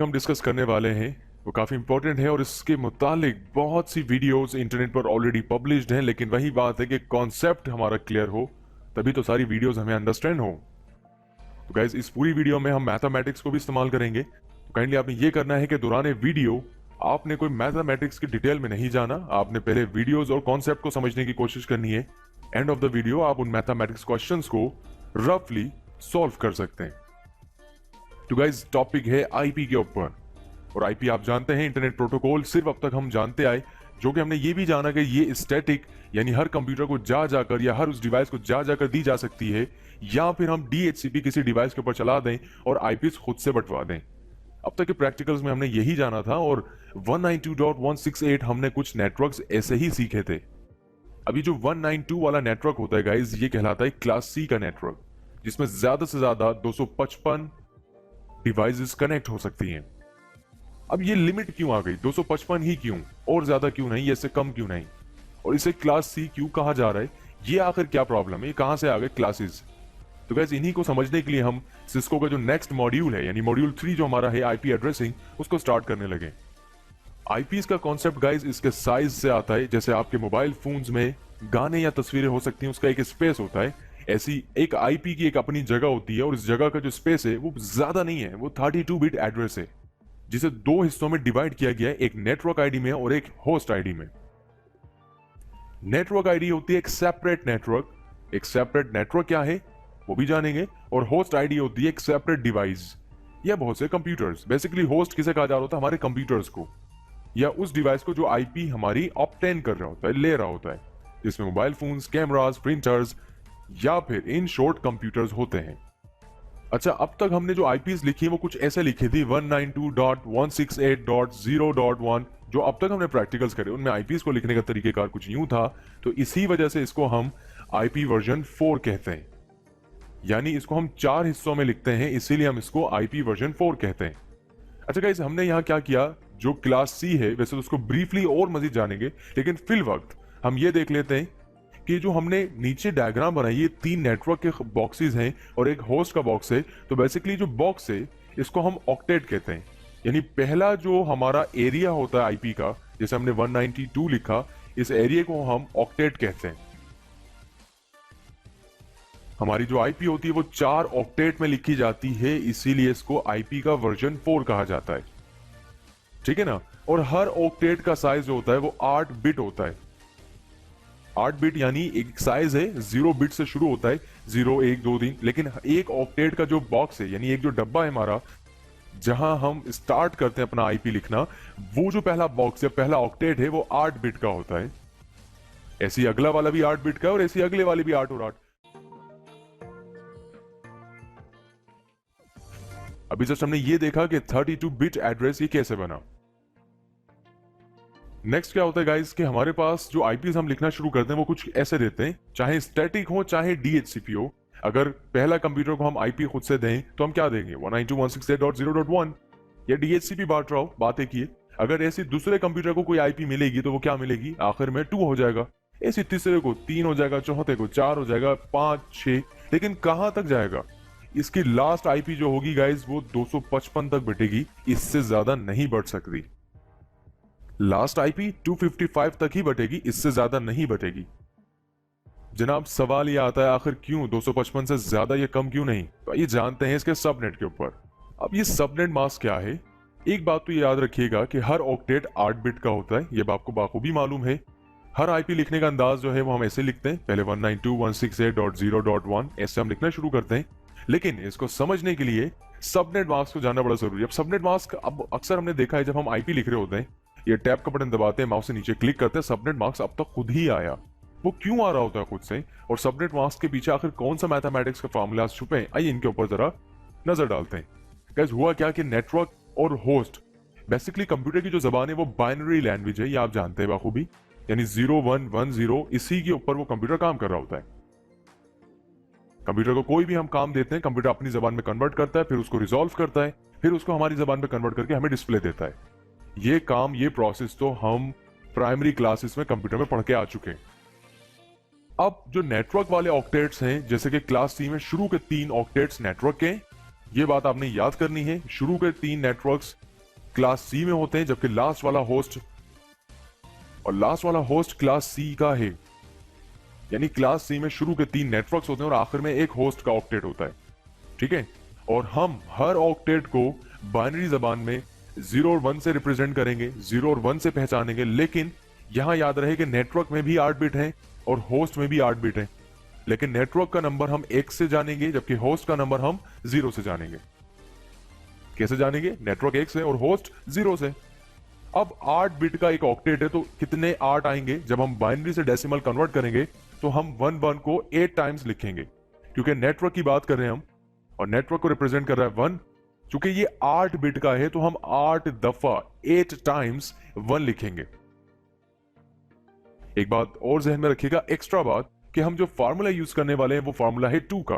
हम डिस्कस करने वाले हैं वो काफ़ी इंपॉर्टेंट है और इसके मुतालिक बहुत सी वीडियोस इंटरनेट पर ऑलरेडी पब्लिश्ड हैं, लेकिन वही बात है कि कॉन्सेप्ट हमारा क्लियर हो तभी तो सारी वीडियोस हमें अंडरस्टैंड हो। तो गाइज इस पूरी वीडियो में हम मैथमेटिक्स को भी इस्तेमाल करेंगे, तो काइंडली आपने ये करना है कि दौरान वीडियो आपने कोई मैथमेटिक्स की डिटेल में नहीं जाना, आपने पहले वीडियोस और कॉन्सेप्ट को समझने की कोशिश करनी है। एंड ऑफ द वीडियो आप उन मैथमेटिक्स क्वेश्चंस को रफली सॉल्व कर सकते हैं। तो गाइज टॉपिक है आईपी के ऊपर, और आईपी आप जानते हैं इंटरनेट प्रोटोकॉल सिर्फ अब तक हम जानते आए, जो कि हमने ये भी जाना कि ये स्टैटिक यानी हर कंप्यूटर को जा जाकर या हर उस डिवाइस को जा जाकर दी जा सकती है, या फिर हम डीएचसीपी किसी डिवाइस के ऊपर चला दें और आईपीस खुद से बंटवा दें। अब तक के प्रैक्टिकल्स में हमने यही जाना था, और 192.168 हमने कुछ नेटवर्क्स ऐसे ही सीखे थे। अभी जो 192 वाला नेटवर्क होता है गाइज, ये कहलाता है क्लास सी का नेटवर्क, जिसमें ज्यादा से ज्यादा 255 डिवाइसेस कनेक्ट हो सकती हैं। अब ये लिमिट क्यों आ गई, 255 ही क्यों, और ज्यादा क्यों नहीं, इससे कम क्यों नहीं, और इसे क्लास सी क्यों कहा जा रहा है, ये आखिर क्या प्रॉब्लम है, ये कहां से आ गए क्लासेस। तो गाइस इन्हीं को समझने के लिए हम सिस्को का जो नेक्स्ट मॉड्यूल है यानी मॉड्यूल 3 जो हमारा है आईपी एड्रेसिंग, उसको स्टार्ट करने लगे। आईपीस का कॉन्सेप्ट गाइस इसके साइज से आता है। जैसे आपके मोबाइल फोन्स में गाने या तस्वीरें हो सकती हैं, उसका एक स्पेस होता है, ऐसी एक आईपी की एक अपनी जगह होती है, और इस जगह का जो स्पेस है वो ज्यादा नहीं है, वो 32 बिट एड्रेस है, जिसे दो हिस्सों में डिवाइड किया गया है, एक नेटवर्क आईडी में और एक होस्ट आईडी में। नेटवर्क आईडी होती है एक सेपरेट नेटवर्क, एक सेपरेट नेटवर्क क्या है वो भी जानेंगे, और होस्ट आईडी होती है एक सेपरेट डिवाइस या बहुत से कंप्यूटर्स। बेसिकली होस्ट किसे कहा जा रहा होता है, हमारे कंप्यूटर्स को या उस डिवाइस को जो आईपी हमारी ऑब्टेन कर रहा होता है, ले रहा होता है, जिसमें मोबाइल फोन्स, कैमरास, प्रिंटर्स या फिर इन शॉर्ट कंप्यूटर्स होते हैं। अच्छा, अब तक हमने जो आईपीस लिखी है वो कुछ ऐसे लिखी थी 192.168.0.1, जो अब तक हमने प्रैक्टिकल्स करे उनमें आईपीस को लिखने का तरीकेकार कुछ यूं था, तो इसी वजह से इसको हम आईपी वर्जन 4 कहते हैं, यानी इसको हम 4 हिस्सों में लिखते हैं, इसीलिए हम इसको आईपी वर्जन 4 कहते हैं। अच्छा गाइस, हमने यहाँ क्या किया, जो क्लास सी है वैसे तो उसको ब्रीफली और मजीद जानेंगे, लेकिन फिल वक्त हम ये देख लेते हैं कि जो हमने नीचे डायग्राम बनाई, ये 3 नेटवर्क के बॉक्सेस हैं और एक होस्ट का बॉक्स है। तो बेसिकली जो बॉक्स है इसको हम ऑक्टेट कहते हैं, यानी पहला जो हमारा एरिया होता है आईपी का, जैसे हमने 192 लिखा, इस एरिया को हम ऑक्टेट कहते हैं। हमारी जो आईपी होती है वो 4 ऑक्टेट में लिखी जाती है, इसीलिए इसको आईपी का वर्जन 4 कहा जाता है, ठीक है ना। और हर ऑक्टेट का साइज जो होता है वो 8 बिट होता है। 8 बिट यानी एक साइज है, 0 बिट से शुरू होता है, 0 1 2 3, लेकिन एक ऑक्टेट का जो बॉक्स है यानी एक जो डब्बा है हमारा, जहां हम स्टार्ट करते हैं अपना आईपी लिखना, वो जो पहला बॉक्स है, पहला ऑक्टेट है, वो 8 बिट का होता है। ऐसी अगला वाला भी 8 बिट का है और ऐसी अगले वाले भी 8 और 8। अभी जस्ट हमने ये देखा कि 32 बिट एड्रेस ये कैसे बना। नेक्स्ट क्या होता है गाइस कि हमारे पास जो आईपीस हम लिखना शुरू करते हैं वो कुछ ऐसे देते हैं, चाहे स्टैटिक हो चाहे डीएचसीपी हो। अगर पहला कंप्यूटर को हम आईपी खुद से दें तो हम क्या देंगे, 192.168.0.1 या डीएचसीपी बांट रहा हो, बात एक ही है। अगर ऐसी दूसरे कंप्यूटर को कोई आईपी मिलेगी तो वो क्या मिलेगी, आखिर में 2 हो जाएगा, ऐसी तीसरे को 3 हो जाएगा, चौथे को 4 हो जाएगा, 5 6, लेकिन कहां तक जाएगा, इसकी लास्ट आईपी जो होगी गाइस वो 255 तक बटेगी, इससे ज्यादा नहीं बढ़ सकती। लास्ट आईपी 255 तक ही बटेगी, इससे ज्यादा नहीं बटेगी। जनाब सवाल ये आता है आखिर क्यों 255 से ज्यादा या कम क्यों नहीं, तो ये जानते हैं इसके सबनेट के ऊपर। अब ये सबनेट मास्क क्या है, एक बात तो ये याद रखिएगा कि हर ऑक्टेट 8 बिट का होता है, ये आपको बाखूबी मालूम है। हर आईपी लिखने का अंदाज जो है वो हम ऐसे लिखते हैं, पहले 192.168.0.1 ऐसे हम लिखना शुरू करते हैं, लेकिन इसको समझने के लिए सबनेट मास्क को जानना बड़ा जरूरी है। अब सबनेट मास्क, अब अक्सर हमने देखा है जब हम आईपी लिख रहे होते हैं, ये टैब का बटन दबाते हैं, माउस से नीचे क्लिक करते हैं, सबनेट मास्क अब तक खुद ही आया। वो क्यों आ रहा होता है खुद से, और सबनेट मास्क के पीछे आखिर कौन सा मैथमेटिक्स का फॉर्मूला छुपे हैं, आइए इनके ऊपर जरा नजर डालते हैं। गाइस हुआ क्या कि नेटवर्क और होस्ट, बेसिकली कंप्यूटर की जो जबान है वो बाइनरी लैंग्वेज है, ये आप जानते हैं बाखूबी, यानी 0 1 1 0, इसी के ऊपर वो कंप्यूटर काम कर रहा होता है। कंप्यूटर को कोई भी हम काम देते हैं, कंप्यूटर अपनी जबान में कन्वर्ट करता है, फिर उसको रिजॉल्व करता है, फिर उसको हमारी जबान में कन्वर्ट करके हमें डिस्प्ले देता है। ये काम, ये प्रोसेस तो हम प्राइमरी क्लासेस में कंप्यूटर में पढ़ के आ चुके हैं। अब जो नेटवर्क वाले ऑक्टेट्स हैं, जैसे कि क्लास सी में शुरू के 3 ऑक्टेट्स नेटवर्क के, ये बात आपने याद करनी है। शुरू के 3 नेटवर्क्स क्लास सी में होते हैं, जबकि लास्ट वाला होस्ट क्लास सी का है। यानी क्लास सी में शुरू के 3 नेटवर्क्स होते हैं और आखिर में एक होस्ट का ऑक्टेट होता है, ठीक है। और हम हर ऑक्टेट को बाइनरी जबान में 0 और 1 से रिप्रेजेंट करेंगे, 0 और 1 से पहचानेंगे। लेकिन यहां याद रहे कि नेटवर्क में भी 8 बिट हैं और होस्ट में भी 8 बिट हैं, लेकिन नेटवर्क का नंबर हम 1 से जानेंगे जबकि होस्ट का नंबर हम 0 से जानेंगे। कैसे जानेंगे? नेटवर्क 1 से और होस्ट 0 से। अब 8 बिट का एक ऑक्टेट है तो कितने 8 आएंगे? जब हम बाइनरी से डेसिमल कन्वर्ट करेंगे तो हम 1 को 8 टाइम्स लिखेंगे, क्योंकि नेटवर्क की बात कर रहे हैं हम और नेटवर्क को रिप्रेजेंट कर रहा है 1। चूंकि ये 8 बिट का है तो हम 8 दफा 8 टाइम्स 1 लिखेंगे। एक बात और जहन में रखिएगा, एक्स्ट्रा बात, कि हम जो फार्मूला यूज करने वाले हैं वो फार्मूला है 2 का।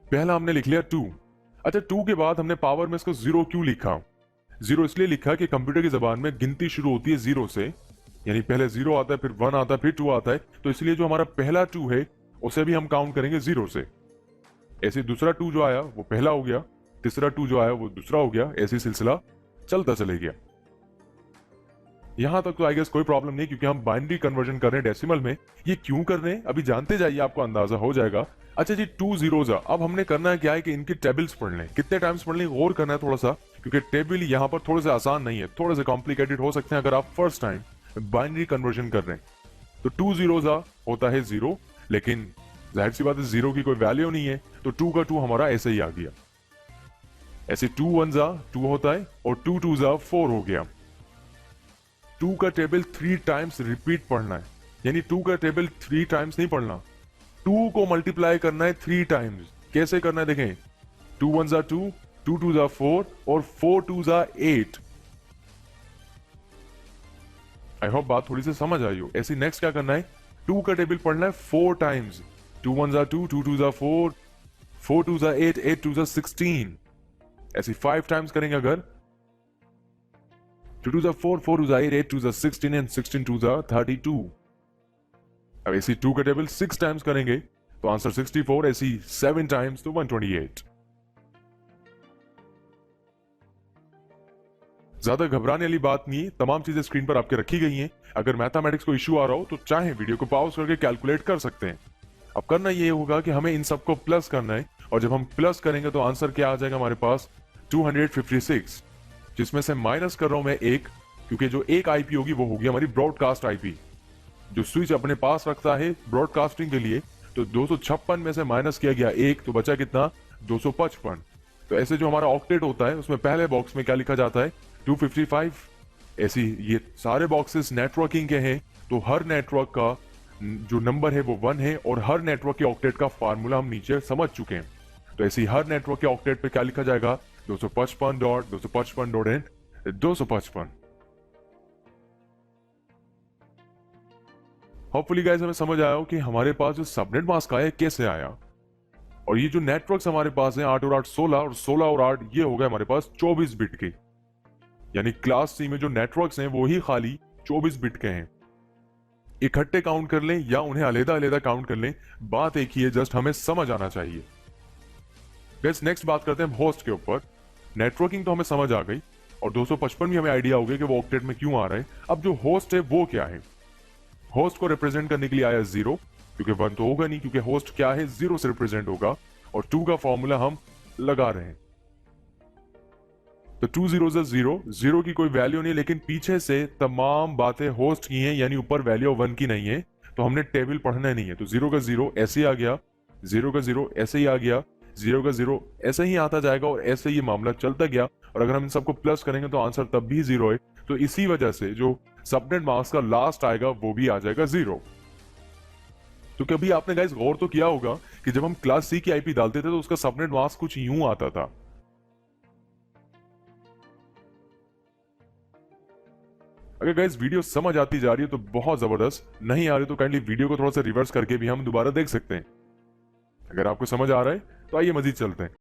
पहला हमने लिख लिया 2। अच्छा, 2 के बाद हमने पावर में इसको 0 क्यों लिखा? 0 इसलिए लिखा कि कंप्यूटर की जबान में गिनती शुरू होती है 0 से, यानी पहले 0 आता है, फिर 1 आता है, फिर 2 आता है। तो इसलिए जो हमारा पहला 2 है उसे भी हम काउंट करेंगे 0 से। ऐसे दूसरा 2 जो आया वो पहला हो गया, तीसरा 2 जो आया वो दूसरा हो गया, ऐसे सिलसिला चलता चले गया। यहां तक तो आई गेस कोई प्रॉब्लम नहीं, क्योंकि हम बाइनरी कन्वर्जन कर रहे हैं डेसिमल में। ये क्यों कर रहे हैं अभी जानते जाइए, आपको अंदाजा हो जाएगा। अच्छा जी, 2 zeros अब हमने करना है क्या है कि इनके टेबल्स पढ़ लें। कितने टाइम्स पढ़ लें गौर करना है थोड़ा सा, क्योंकि टेबल यहाँ पर थोड़े से आसान नहीं है, थोड़े से कॉम्प्लिकेटेड हो सकते हैं अगर आप फर्स्ट टाइम बाइनरी कन्वर्जन कर रहे हैं। तो 2 zeros होता है 0, लेकिन जाहिर सी बात है 0 की कोई वैल्यू नहीं है, तो 2 का 2 हमारा ऐसे ही आ गया। ऐसे 2 1 2 होता है और 2 2 4 हो गया। 2 का टेबल 3 टाइम्स रिपीट पढ़ना है, यानी 2 का टेबल 3 टाइम्स नहीं पढ़ना, 2 को मल्टीप्लाई करना है 3 टाइम्स। कैसे करना है देखें, 2 1 2, 2 2 4 और 4 2 8। आई होप बात थोड़ी सी समझ आई हो। ऐसे नेक्स्ट क्या करना है, 2 का टेबल पढ़ना है 4 टाइम्स, 2 1 2, 2 2 4, 4 2 8, 8 2 16। ऐसे 5 टाइम्स करेंगे अगर, 2 2 4, 4 2 8, 8 2 16 एंड 16 2 32। अब ऐसी 2 का टेबल 6 टाइम्स करेंगे तो आंसर 64, ऐसी 7 टाइम्स तो 128। ज्यादा घबराने वाली बात नहीं है, तमाम चीजें स्क्रीन पर आपके रखी गई हैं। अगर मैथमेटिक्स को इश्यू आ रहा हो तो चाहे वीडियो को पॉज करके कैलकुलेट कर सकते हैं। अब करना ये होगा कि हमें इन सबको प्लस करना है, और जब हम प्लस करेंगे तो आंसर क्या आ जाएगा हमारे पास, 256, जिसमें से माइनस कर रहा हूं मैं 1, क्योंकि जो एक आईपी होगी वो होगी हमारी ब्रॉडकास्ट आईपी, जो स्विच अपने पास रखता है ब्रॉडकास्टिंग के लिए। तो 256 में से माइनस किया गया 1, तो बचा कितना, 255। तो ऐसे जो हमारा ऑक्टेट होता है उसमें पहले बॉक्स में क्या लिखा जाता है, 255। ऐसी ये सारे बॉक्सेस नेटवर्किंग के हैं, तो हर नेटवर्क का जो नंबर है वो 1 है, और हर नेटवर्क के ऑक्टेट का फार्मूला हम नीचे समझ चुके हैं। तो ऐसी हर नेटवर्क के ऑक्टेट पे क्या लिखा जाएगा, 255.255.255। होपफुली गाइस हमें समझ आया हो कि हमारे पास जो सबनेट मास्क आया कैसे आया। और ये जो नेटवर्क्स हमारे पास हैं 8 और 8 16, और 16 और 8 ये हो गए हमारे पास 24 बिट के। यानी क्लास सी में जो नेटवर्क्स हैं वो ही खाली 24 बिट के हैं। इकट्ठे काउंट कर लें या उन्हें अलग अलग काउंट कर लें, बात एक ही है, जस्ट हमें समझ आना चाहिए। गाइस नेक्स्ट बात करते हैं होस्ट के ऊपर। नेटवर्किंग तो हमें समझ आ गई और 255 भी हमें आइडिया हो गया कि वो ऑक्टेट में क्यों आ रहा है। अब जो होस्ट है वो क्या है, होस्ट को रिप्रेजेंट करने के लिए आया 0, क्योंकि 1 तो होगा नहीं, क्योंकि होस्ट क्या है 0 से रिप्रेजेंट होगा, और 2 का फॉर्मूला हम लगा रहे हैं। तो 2 0 0 की कोई वैल्यू नहीं, लेकिन पीछे से तमाम बातें होस्ट की हैं, यानी ऊपर वैल्यू 1 की नहीं है, तो हमने टेबल पढ़ना नहीं है। तो 0 का 0 ऐसे ही आ गया, 0 का 0 ऐसे ही आ गया, 0 का 0 ऐसे ही आता जाएगा, और ऐसे ही मामला चलता गया। और अगर हम इन सबको प्लस करेंगे तो आंसर तब भी 0 है। तो इसी वजह से जो सबनेट मास्क का लास्ट आएगा वो भी आ जाएगा 0। तो कभी आपने गाइस गौर तो किया होगा कि जब हम क्लास सी की आईपी डालते थे तो उसका सबनेट मास्क कुछ यूं आता था। अगर गाइस वीडियो समझ आती जा रही है तो बहुत जबरदस्त, नहीं आ रही तो काइंडली वीडियो को थोड़ा सा रिवर्स करके भी हम दोबारा देख सकते हैं। अगर आपको समझ आ रहा है तो आइए मजीद चलते हैं।